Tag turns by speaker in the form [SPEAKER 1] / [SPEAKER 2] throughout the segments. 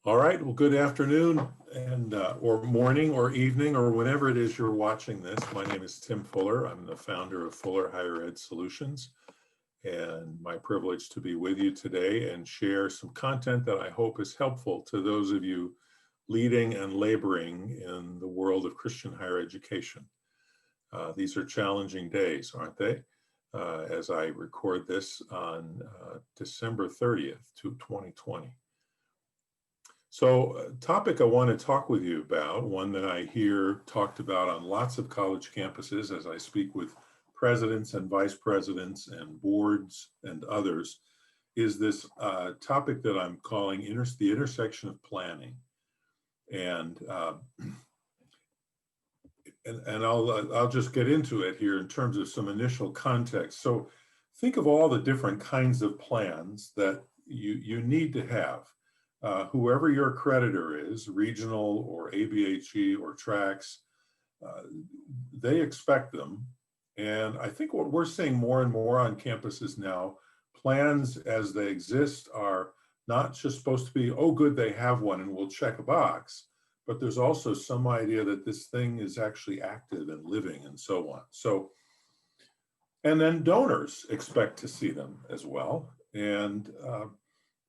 [SPEAKER 1] All right, well, good afternoon and or morning or evening or whenever it is you're watching this. My name is Tim Fuller. I'm the founder of Fuller Higher Ed Solutions, and my privilege to be with you today and share some content that I hope is helpful to those of you leading and laboring in the world of Christian higher education. These are challenging days, aren't they? As I record this on December 30th, 2020. So a topic I want to talk with you about, one that I hear talked about on lots of college campuses as I speak with presidents and vice presidents and boards and others, is this topic that I'm calling the intersection of planning. And I'll just get into it here in terms of some initial context. So think of all the different kinds of plans that you need to have. Whoever your accreditor is, regional or ABHE or TRACS, they expect them. And I think what we're seeing more and more on campuses now, plans as they exist are not just supposed to be, oh, good, they have one and we'll check a box, but there's also some idea that this thing is actually active and living and so on. So, and then donors expect to see them as well. And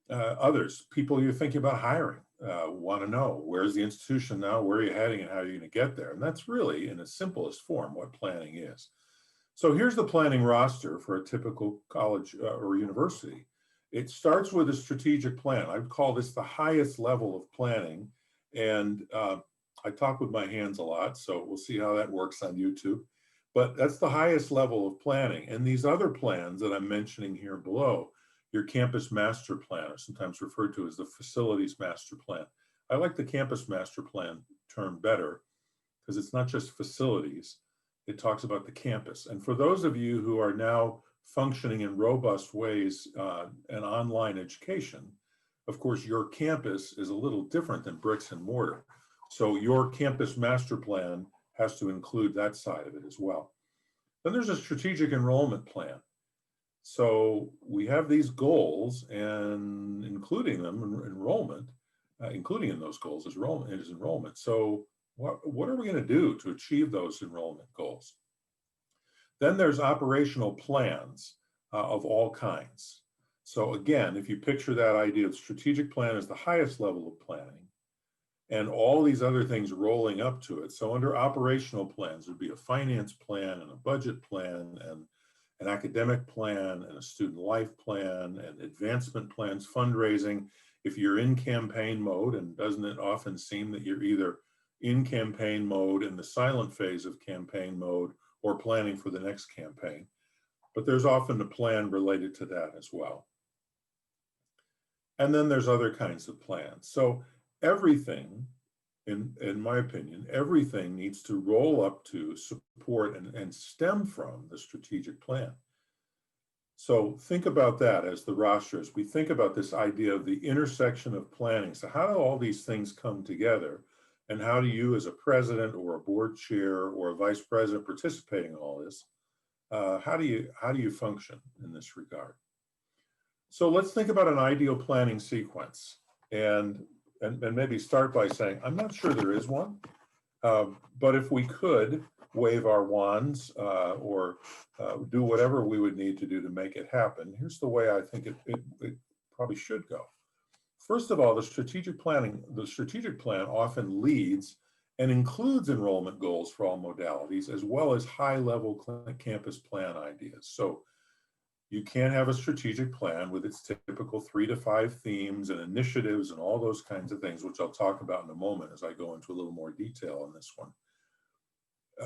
[SPEAKER 1] others, people you're thinking about hiring, want to know, where's the institution now, where are you heading, and how are you going to get there? And that's really, in its simplest form, what planning is. So here's the planning roster for a typical college or university. It starts with a strategic plan. I would call this the highest level of planning. And I talk with my hands a lot, so we'll see how that works on YouTube. But that's the highest level of planning. And these other plans that I'm mentioning here below, your campus master plan, or sometimes referred to as the facilities master plan. I like the campus master plan term better because it's not just facilities, it talks about the campus. And for those of you who are now functioning in robust ways in online education, of course, your campus is a little different than bricks and mortar. So your campus master plan has to include that side of it as well. Then there's a strategic enrollment plan. So we have these goals, and including them enrollment, including in those goals is enrollment. So what are we going to do to achieve those enrollment goals? Then there's operational plans of all kinds. So again, if you picture that idea of strategic plan as the highest level of planning, and all these other things rolling up to it. So under operational plans, there'd be a finance plan and a budget plan and an academic plan and a student life plan and advancement plans, fundraising. If you're in campaign mode, and doesn't it often seem that you're either in campaign mode in the silent phase of campaign mode or planning for the next campaign? But there's often a plan related to that as well. And then there's other kinds of plans. So everything, in my opinion, everything needs to roll up to, support, and stem from the strategic plan. So think about that as the roster, as we think about this idea of the intersection of planning. So how do all these things come together? And how do you, as a president or a board chair or a vice president participating in all this, how do you function in this regard? So let's think about an ideal planning sequence. And maybe start by saying, I'm not sure there is one, but if we could wave our wands or do whatever we would need to do to make it happen, here's the way I think it probably should go. First of all, the strategic plan often leads and includes enrollment goals for all modalities, as well as high-level campus plan ideas. So you can't have a strategic plan with its typical 3 to 5 themes and initiatives and all those kinds of things, which I'll talk about in a moment as I go into a little more detail on this one,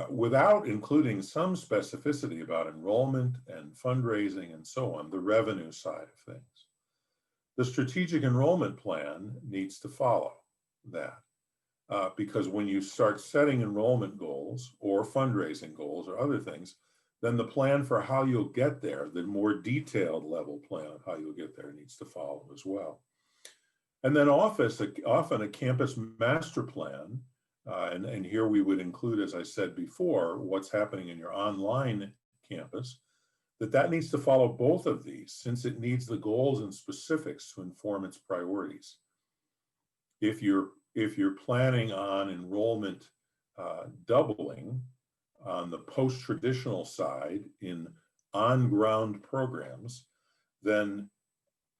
[SPEAKER 1] without including some specificity about enrollment and fundraising and so on, the revenue side of things. The strategic enrollment plan needs to follow that because when you start setting enrollment goals or fundraising goals or other things, then the plan for how you'll get there, the more detailed level plan of how you'll get there, needs to follow as well. And then often a campus master plan, and here we would include, as I said before, what's happening in your online campus, that needs to follow both of these since it needs the goals and specifics to inform its priorities. if you're planning on enrollment doubling on the post-traditional side in on-ground programs, then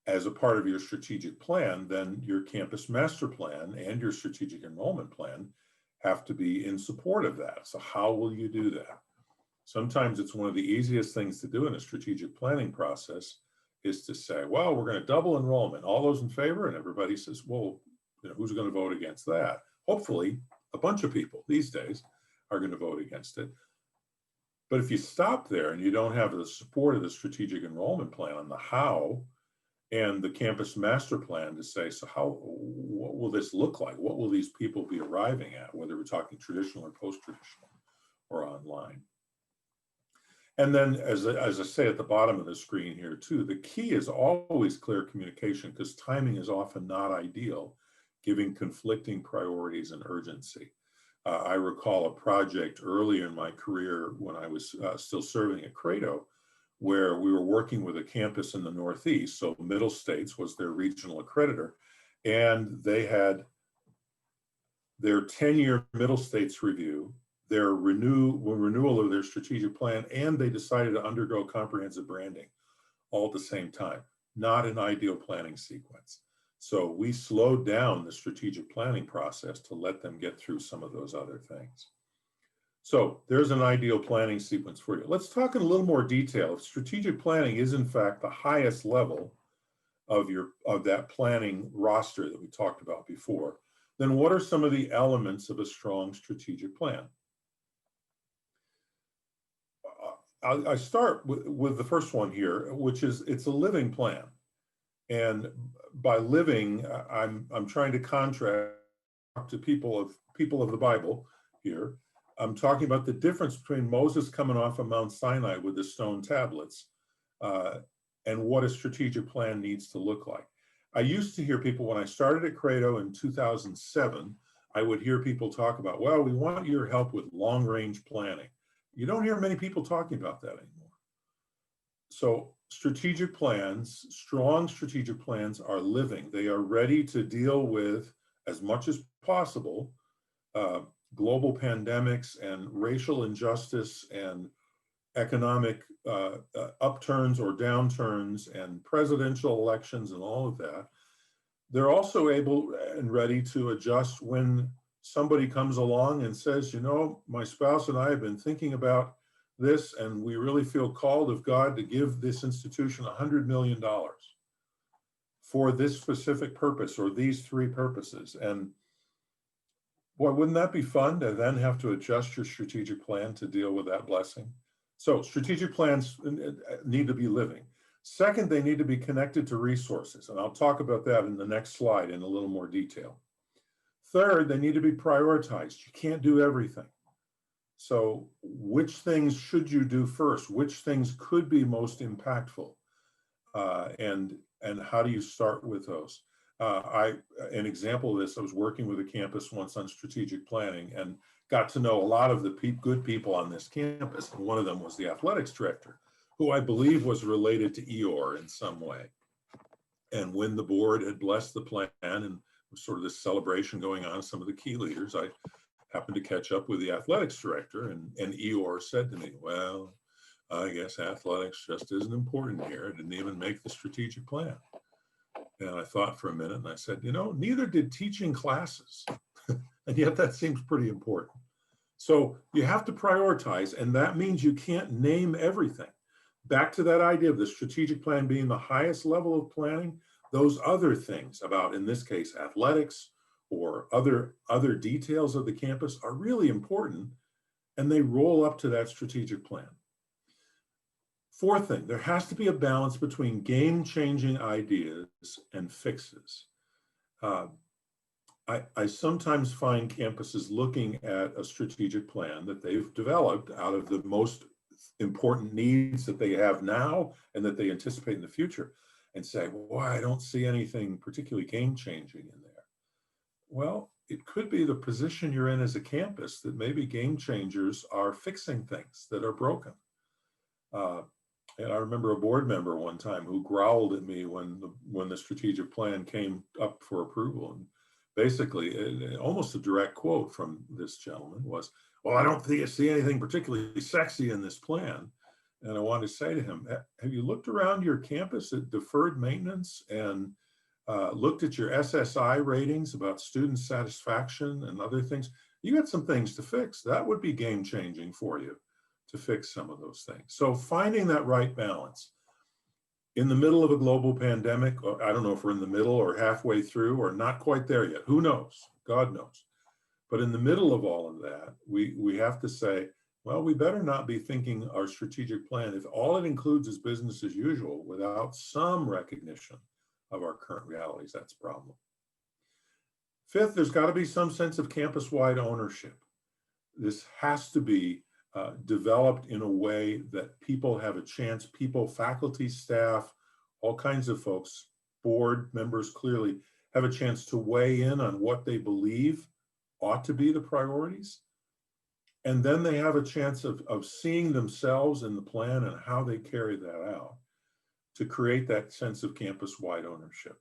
[SPEAKER 1] as a part of your strategic plan, then your campus master plan and your strategic enrollment plan have to be in support of that. So how will you do that? Sometimes it's one of the easiest things to do in a strategic planning process is to say, well, we're going to double enrollment. All those in favor? And everybody says, well, who's going to vote against that? Hopefully, a bunch of people these days are going to vote against it. But if you stop there and you don't have the support of the strategic enrollment plan on the how and the campus master plan to say, so what will this look like? What will these people be arriving at, whether we're talking traditional or post-traditional or online? And then, as I say at the bottom of the screen here too, the key is always clear communication, because timing is often not ideal, giving conflicting priorities and urgency. I recall a project early in my career when I was still serving at Credo, where we were working with a campus in the Northeast. So Middle States was their regional accreditor, and they had their 10-year Middle States review, their renewal of their strategic plan, and they decided to undergo comprehensive branding all at the same time. Not an ideal planning sequence. So we slowed down the strategic planning process to let them get through some of those other things. So there's an ideal planning sequence for you. Let's talk in a little more detail. If strategic planning is in fact the highest level of that planning roster that we talked about before, then what are some of the elements of a strong strategic plan? I start with the first one here, which is it's a living plan. And by living, I'm trying to contrast to people of the Bible here. I'm talking about the difference between Moses coming off of Mount Sinai with the stone tablets and what a strategic plan needs to look like. I used to hear people, when I started at Credo in 2007, I would hear people talk about, well, we want your help with long-range planning. You don't hear many people talking about that anymore. So strategic plans, strong strategic plans are living. They are ready to deal with, as much as possible, global pandemics and racial injustice and economic upturns or downturns and presidential elections and all of that. They're also able and ready to adjust when somebody comes along and says, my spouse and I have been thinking about this, and we really feel called of God to give this institution $100 million for this specific purpose or these three purposes. And boy, wouldn't that be fun to then have to adjust your strategic plan to deal with that blessing? So strategic plans need to be living. Second, they need to be connected to resources. And I'll talk about that in the next slide in a little more detail. Third, they need to be prioritized. You can't do everything. So which things should you do first? Which things could be most impactful? And how do you start with those? An example of this, I was working with a campus once on strategic planning and got to know a lot of the good people on this campus. And one of them was the athletics director, who I believe was related to Eeyore in some way. And when the board had blessed the plan and sort of this celebration going on, some of the key leaders, I happened to catch up with the athletics director, and Eeyore said to me, well, I guess athletics just isn't important here. It didn't even make the strategic plan. And I thought for a minute and I said, neither did teaching classes. And yet that seems pretty important. So you have to prioritize, and that means you can't name everything. Back to that idea of the strategic plan being the highest level of planning, those other things about, in this case, athletics or other details of the campus are really important, and they roll up to that strategic plan. Fourth thing, there has to be a balance between game-changing ideas and fixes. I sometimes find campuses looking at a strategic plan that they've developed out of the most important needs that they have now and that they anticipate in the future and say, well, I don't see anything particularly game-changing in there. Well, it could be the position you're in as a campus that maybe game changers are fixing things that are broken. And I remember a board member one time who growled at me when the strategic plan came up for approval and basically, almost a direct quote from this gentleman was, well, I don't see anything particularly sexy in this plan. And I wanted to say to him, have you looked around your campus at deferred maintenance and looked at your SSI ratings about student satisfaction and other things? You got some things to fix. That would be game changing for you to fix some of those things. So finding that right balance in the middle of a global pandemic, or I don't know if we're in the middle or halfway through or not quite there yet. Who knows? God knows. But in the middle of all of that, we have to say, well, we better not be thinking our strategic plan, if all it includes is business as usual without some recognition of our current realities, that's a problem. Fifth, there's got to be some sense of campus-wide ownership. This has to be developed in a way that people have a chance, people, faculty, staff, all kinds of folks, board members clearly have a chance to weigh in on what they believe ought to be the priorities. And then they have a chance of seeing themselves in the plan and how they carry that out to create that sense of campus-wide ownership.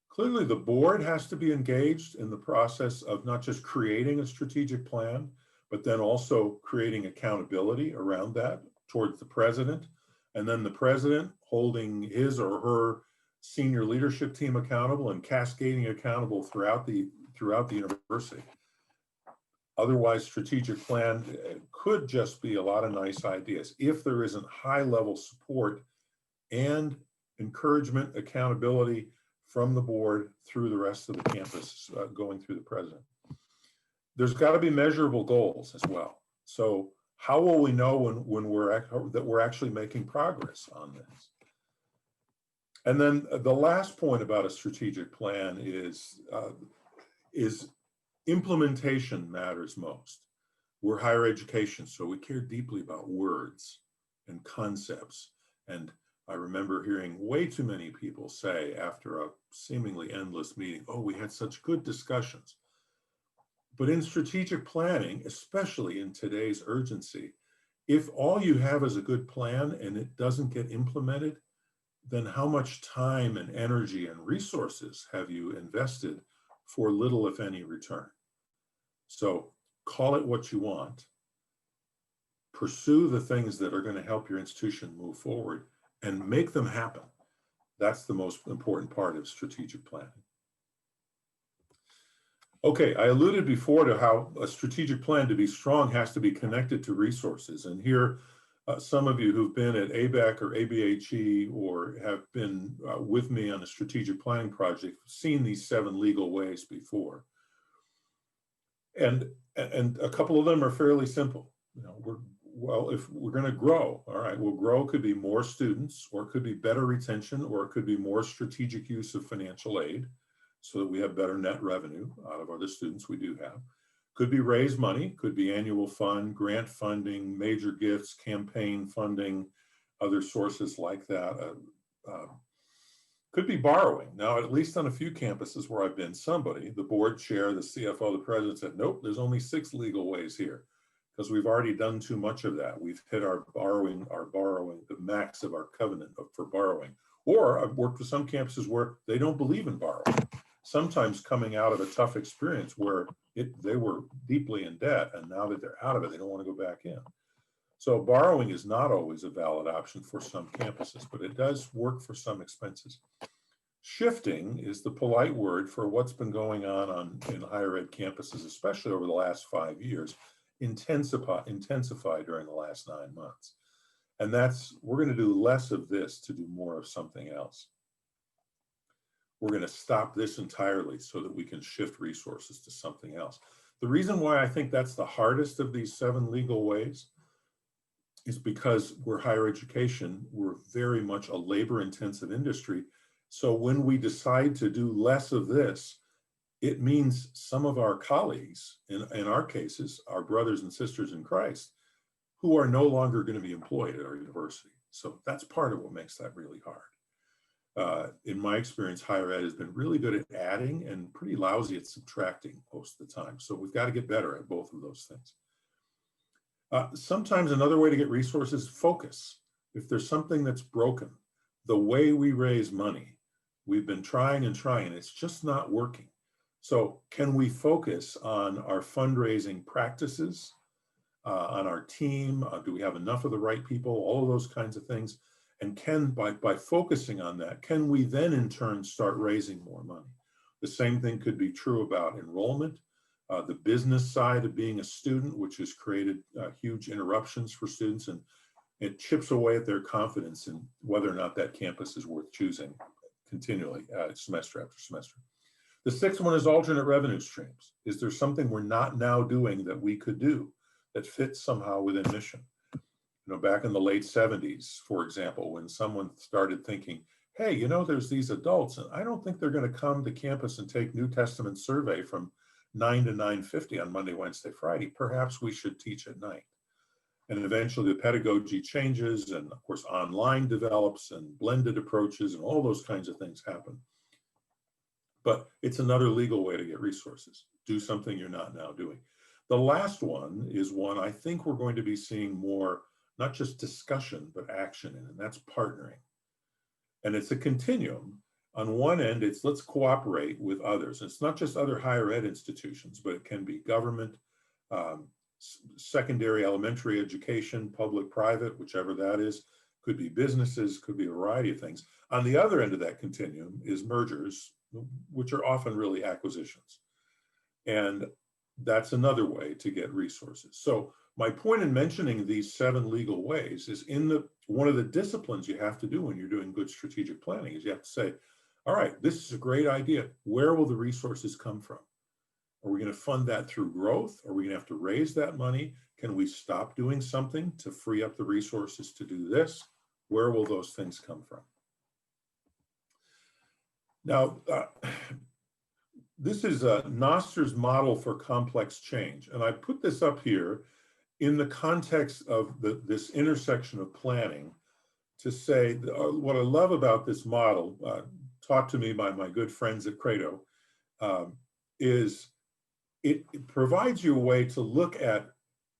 [SPEAKER 1] Clearly, the board has to be engaged in the process of not just creating a strategic plan, but then also creating accountability around that towards the president, and then the president holding his or her senior leadership team accountable and cascading accountable throughout the university. Otherwise, strategic plan could just be a lot of nice ideas if there isn't high-level support and encouragement, accountability from the board through the rest of the campus, going through the president. There's got to be measurable goals as well. So how will we know when that we're actually making progress on this? And then the last point about a strategic plan is implementation matters most. We're higher education, so we care deeply about words and concepts. And I remember hearing way too many people say after a seemingly endless meeting, oh, we had such good discussions. But in strategic planning, especially in today's urgency, if all you have is a good plan and it doesn't get implemented, then how much time and energy and resources have you invested for little, if any, return? So call it what you want, pursue the things that are going to help your institution move forward and make them happen. That's the most important part of strategic planning. Okay, I alluded before to how a strategic plan to be strong has to be connected to resources. And here, some of you who've been at ABEC or ABHE or have been with me on a strategic planning project have seen these 7 legal ways before. And a couple of them are fairly simple. You know, if we're going to grow, all right, well, grow could be more students, or it could be better retention, or it could be more strategic use of financial aid so that we have better net revenue out of other students we do have. Could be raise money, could be annual fund, grant funding, major gifts, campaign funding, other sources like that. Could be borrowing. Now, at least on a few campuses where I've been, the board chair, the CFO, the president said, nope, there's only 6 legal ways here because we've already done too much of that. We've hit our borrowing, the max of our covenant for borrowing. Or I've worked with some campuses where they don't believe in borrowing, sometimes coming out of a tough experience where they were deeply in debt, and now that they're out of it, they don't want to go back in. So borrowing is not always a valid option for some campuses, but it does work for some expenses. Shifting is the polite word for what's been going on in higher ed campuses, especially over the last 5 years, intensify during the last 9 months. And we're going to do less of this to do more of something else. We're going to stop this entirely so that we can shift resources to something else. The reason why I think that's the hardest of these 7 legal ways is because we're higher education, we're very much a labor-intensive industry. So when we decide to do less of this, it means some of our colleagues, in our cases, our brothers and sisters in Christ, who are no longer going to be employed at our university. So that's part of what makes that really hard. In my experience, higher ed has been really good at adding and pretty lousy at subtracting most of the time. So we've got to get better at both of those things. Sometimes another way to get resources is focus. If there's something that's broken, the way we raise money We've been trying and trying, it's just not working. So can we focus on our fundraising practices, on our team? Do we have enough of the right people? All of those kinds of things. And by focusing on that, can we then in turn start raising more money? The same thing could be true about enrollment. The business side of being a student, which has created huge interruptions for students, and it chips away at their confidence in whether or not that campus is worth choosing continually, semester after semester. The sixth one is alternate revenue streams. Is there something we're not now doing that we could do that fits somehow within mission? You know, back in the late 70s, for example, when someone started thinking, hey, you know, there's these adults, and I don't think they're going to come to campus and take New Testament survey from 9 to 9:50 on Monday, Wednesday, Friday. Perhaps we should teach at night. And eventually the pedagogy changes, and of course online develops, and blended approaches, and all those kinds of things happen. But it's another legal way to get resources. Do something you're not now doing. The last one is one I think we're going to be seeing more, not just discussion, but action in, and that's partnering. And it's a continuum. On one end, it's let's cooperate with others. It's not just other higher ed institutions, but it can be government, secondary elementary education, public, private, whichever that is, could be businesses, could be a variety of things. On the other end of that continuum is mergers, which are often really acquisitions. And that's another way to get resources. So my point in mentioning these 7 legal ways is one of the disciplines you have to do when you're doing good strategic planning is you have to say, all right, this is a great idea. Where will the resources come from? Are we going to fund that through growth? Are we going to have to raise that money? Can we stop doing something to free up the resources to do this? Where will those things come from? Now, this is Noster's model for complex change. And I put this up here in the context of this intersection of planning to say what I love about this model, taught to me by my good friends at Credo, is it provides you a way to look at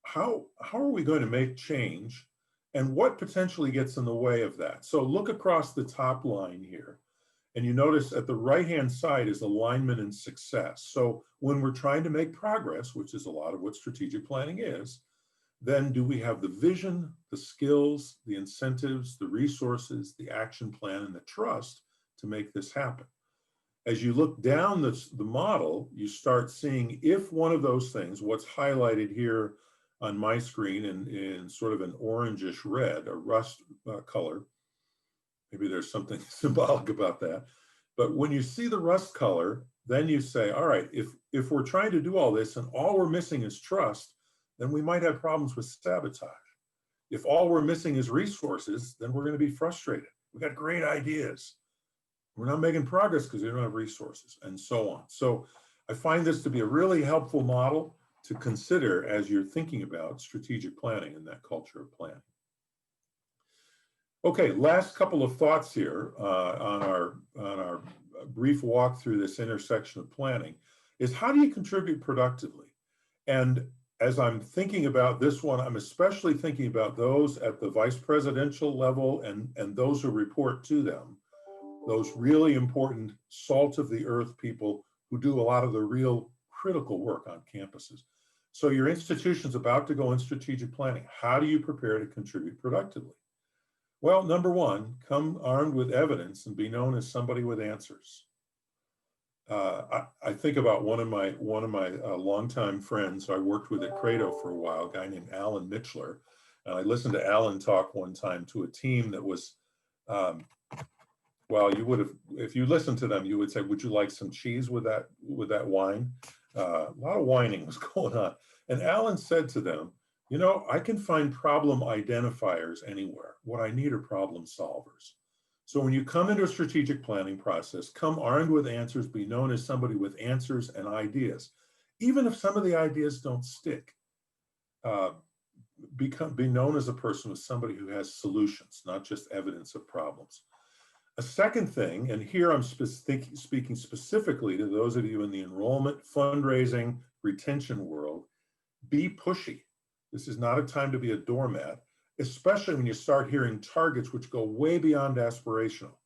[SPEAKER 1] how are we going to make change and what potentially gets in the way of that. So look across the top line here. And you notice at the right-hand side is alignment and success. So when we're trying to make progress, which is a lot of what strategic planning is, then do we have the vision, the skills, the incentives, the resources, the action plan, and the trust to make this happen? As you look down the model, you start seeing if one of those things, what's highlighted here on my screen in sort of an orangish red, a rust color, maybe there's something symbolic about that. But when you see the rust color, then you say, all right, if we're trying to do all this and all we're missing is trust, then we might have problems with sabotage. If all we're missing is resources, then we're going to be frustrated. We got great ideas. We're not making progress because we don't have resources, and so on. So I find this to be a really helpful model to consider as you're thinking about strategic planning and that culture of planning. Okay, last couple of thoughts here on our brief walk through this intersection of planning is how do you contribute productively? And as I'm thinking about this one, I'm especially thinking about those at the vice presidential level and those who report to them, those really important salt of the earth people who do a lot of the real critical work on campuses. So your institution's about to go in strategic planning. How do you prepare to contribute productively? Well, number one, come armed with evidence and be known as somebody with answers. I think about one of my longtime friends I worked with at Credo for a while, a guy named Alan Mitchler. And I listened to Alan talk one time to a team that was, well, you would have, if you listened to them, you would say, would you like some cheese with that wine? A lot of whining was going on. And Alan said to them, you know, I can find problem identifiers anywhere. What I need are problem solvers. So when you come into a strategic planning process, come armed with answers, be known as somebody with answers and ideas. Even if some of the ideas don't stick, be known as a person with somebody who has solutions, not just evidence of problems. A second thing, and here I'm speaking specifically to those of you in the enrollment, fundraising, retention world, be pushy. This is not a time to be a doormat, especially when you start hearing targets which go way beyond aspirational.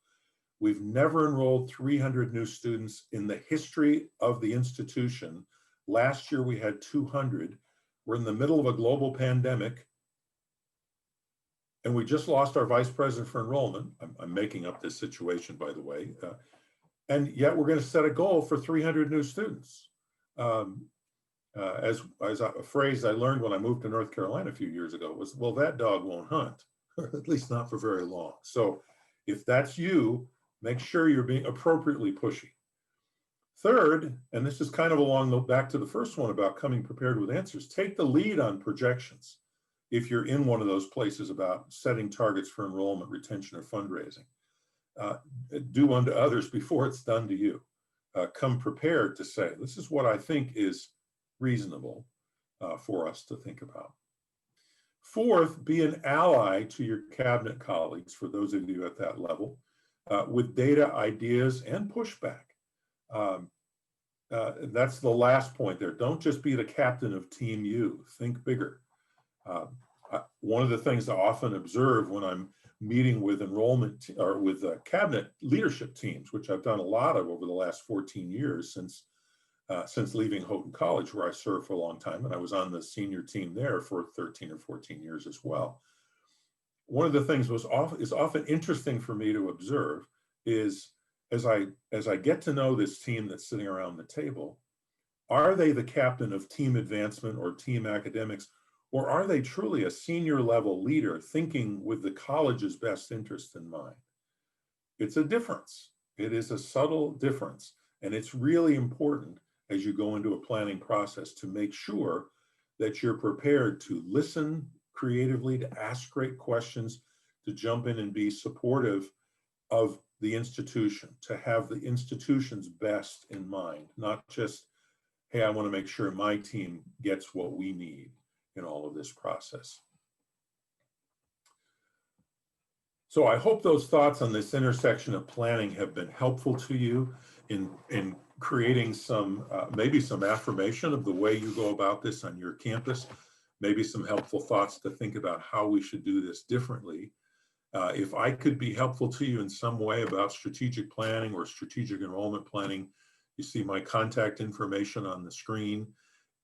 [SPEAKER 1] We've never enrolled 300 new students in the history of the institution. Last year we had 200. We're in the middle of a global pandemic, and we just lost our vice president for enrollment. I'm making up this situation, by the way. And yet we're going to set a goal for 300 new students. As a phrase I learned when I moved to North Carolina a few years ago was, well, that dog won't hunt, or at least not for very long. So if that's you, make sure you're being appropriately pushy. Third, and this is kind of back to the first one about coming prepared with answers, take the lead on projections if you're in one of those places about setting targets for enrollment, retention, or fundraising. Do unto others before it's done to you. Come prepared to say, this is what I think is reasonable for us to think about. Fourth, be an ally to your cabinet colleagues, for those of you at that level, with data, ideas, and pushback. That's the last point there. Don't just be the captain of Team U. Think bigger. One of the things I often observe when I'm meeting with enrollment or with cabinet leadership teams, which I've done a lot of over the last 14 years since leaving Houghton College, where I served for a long time, and I was on the senior team there for 13 or 14 years as well. One of the things is often interesting for me to observe is as I get to know this team that's sitting around the table, are they the captain of team advancement or team academics, or are they truly a senior level leader thinking with the college's best interest in mind? It's a difference. It is a subtle difference. And it's really important as you go into a planning process to make sure that you're prepared to listen creatively, to ask great questions, to jump in and be supportive of the institution, to have the institution's best in mind, not just, hey, I want to make sure my team gets what we need in all of this process. So I hope those thoughts on this intersection of planning have been helpful to you in creating some, maybe some affirmation of the way you go about this on your campus, maybe some helpful thoughts to think about how we should do this differently. If I could be helpful to you in some way about strategic planning or strategic enrollment planning, you see my contact information on the screen.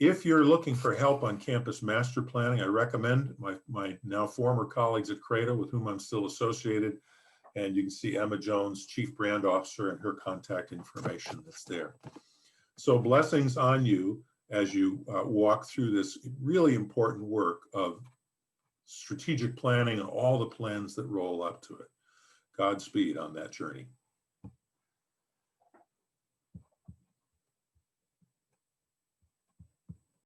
[SPEAKER 1] If you're looking for help on campus master planning, I recommend my now former colleagues at Credo, with whom I'm still associated, and you can see Emma Jones, Chief Brand Officer, and her contact information that's there. So blessings on you as you walk through this really important work of strategic planning and all the plans that roll up to it. Godspeed on that journey.